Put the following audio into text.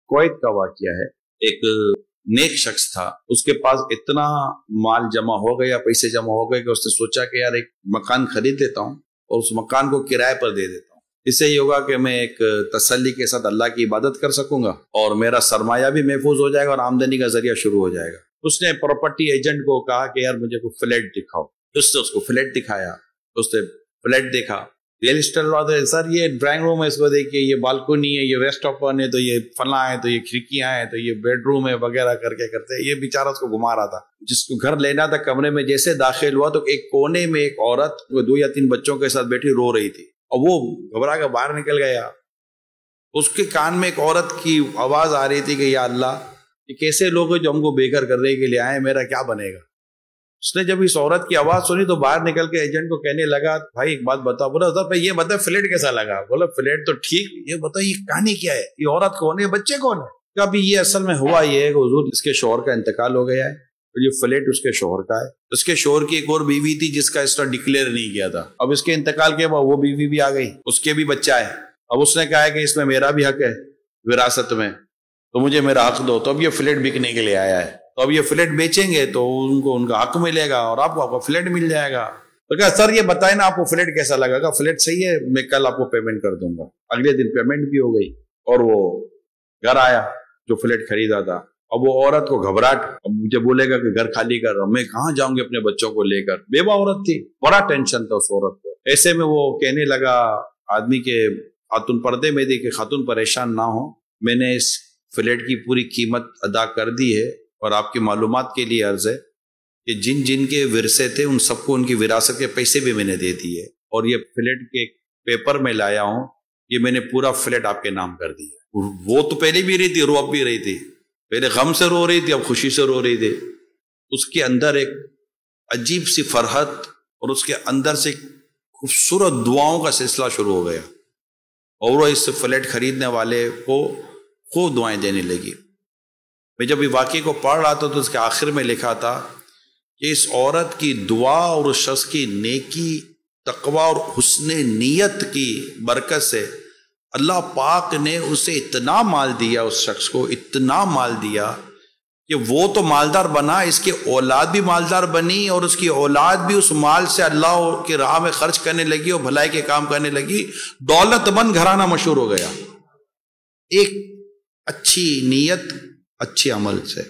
Kuwait کا واقعہ ہے. ایک نیک شخص تھا, اس کے پاس اتنا مال جمع ہو گیا, پیسے جمع ہو گئے کہ اس نے سوچا کہ یار ایک مکان خرید لیتا ہوں اور اس مکان کو کرائے پر دے دیتا ہوں. اس سے یہ ہوگا کہ میں ایک تسلی کے ساتھ اللہ کی عبادت کر سکوں گا اور میرا سرمایہ بھی محفوظ ہو جائے گا اور آمدنی کا ذریعہ شروع ہو جائے گا. اس نے پراپرٹی ایجنٹ کو کہا کہ یار مجھے کوئی فلیٹ دکھاؤ. اس نے اس کو فلیٹ دکھایا. اس نے فلیٹ دیکھا, ریئل اسٹیٹ والے سر یہ ڈرائنگ روم ہے, اس کو دیکھیے, یہ بالکنی ہے, یہ ویسٹ اوپن ہے, تو یہ فلاں ہے, تو یہ کھڑکیاں ہیں, تو یہ بیڈ روم ہے وغیرہ کر کے کرتے. یہ بیچارہ اس کو گھما رہا تھا. جس کو گھر لینا تھا کمرے میں جیسے داخل ہوا تو ایک کونے میں ایک عورت 2 یا 3 بچوں کے ساتھ بیٹھی رو رہی تھی اور وہ گھبرا کے باہر نکل گیا. اس کے کان میں ایک عورت کی آواز آ رہی تھی کہ یا اللہ, یہ کیسے لوگ ہیں جو ہم کو بے گھر کرنے کے لیے آئے, میرا کیا بنے گا. اس نے جب اس عورت کی آواز سنی تو باہر نکل کے ایجنٹ کو کہنے لگا بھائی ایک بات بتا. بولا سر یہ بتا فلیٹ کیسا لگا. بولا فلیٹ تو ٹھیک, یہ بتا یہ کہانی کیا ہے, یہ عورت کون ہے, بچے کون ہے. کہ ابھی یہ اصل میں ہوا یہ ہے کہ حضور اس کے شوہر کا انتقال ہو گیا ہے اور یہ فلیٹ اس کے شوہر کا ہے. اس کے شوہر کی ایک اور بیوی تھی جس کا اس نے ڈکلیئر نہیں کیا تھا. اب اس کے انتقال کے بعد وہ بیوی بھی آ گئی, اس کے بھی بچہ ہے. اب اس نے کہا ہے کہ اس میں میرا بھی حق ہے وراثت میں, تو مجھے میرا حق دو. تو اب یہ فلیٹ بکنے کے لیے آیا ہے, تو اب یہ فلیٹ بیچیں گے تو ان کو ان کا حق ملے گا اور آپ کو آپ کا فلیٹ مل جائے گا. تو کہا سر یہ بتائیں نا آپ کو فلیٹ کیسا لگا. کہ فلیٹ صحیح ہے, میں کل آپ کو پیمنٹ کر دوں گا. اگلے دن پیمنٹ بھی ہو گئی اور وہ گھر آیا جو فلیٹ خریدا تھا. اب وہ عورت کو گھبراہٹ, اب مجھے بولے گا کہ گھر خالی کر, میں کہاں جاؤں گی اپنے بچوں کو لے کر. بیوہ عورت تھی, بڑا ٹینشن تھا اس عورت کو. ایسے میں وہ کہنے لگا آدمی کے خاتون پردے میں دی کہ خاتون پریشان نہ ہو, میں نے اس فلیٹ کی پوری قیمت ادا کر دی ہے اور آپ کی معلومات کے لیے عرض ہے کہ جن جن کے ورثے تھے ان سب کو ان کی وراثت کے پیسے بھی میں نے دے دیے اور یہ فلیٹ کے پیپر میں لایا ہوں, یہ میں نے پورا فلیٹ آپ کے نام کر دیا. وہ تو پہلے بھی رہی تھی, رو اب بھی رہی تھی. پہلے غم سے رو رہی تھی, اب خوشی سے رو رہی تھی. اس کے اندر ایک عجیب سی فرحت اور اس کے اندر سے خوبصورت دعاؤں کا سلسلہ شروع ہو گیا اور وہ اس فلیٹ خریدنے والے کو خوب دعائیں دینے لگی. میں جب یہ واقعے کو پڑھ رہا تھا تو اس کے آخر میں لکھا تھا کہ اس عورت کی دعا اور اس شخص کی نیکی, تقوی اور حسن نیت کی برکت سے اللہ پاک نے اسے اتنا مال دیا, اس شخص کو اتنا مال دیا کہ وہ تو مالدار بنا, اس کی اولاد بھی مالدار بنی اور اس کی اولاد بھی اس مال سے اللہ کی راہ میں خرچ کرنے لگی اور بھلائی کے کام کرنے لگی. دولت مند گھرانہ مشہور ہو گیا ایک اچھی نیت, اچھے عمل سے.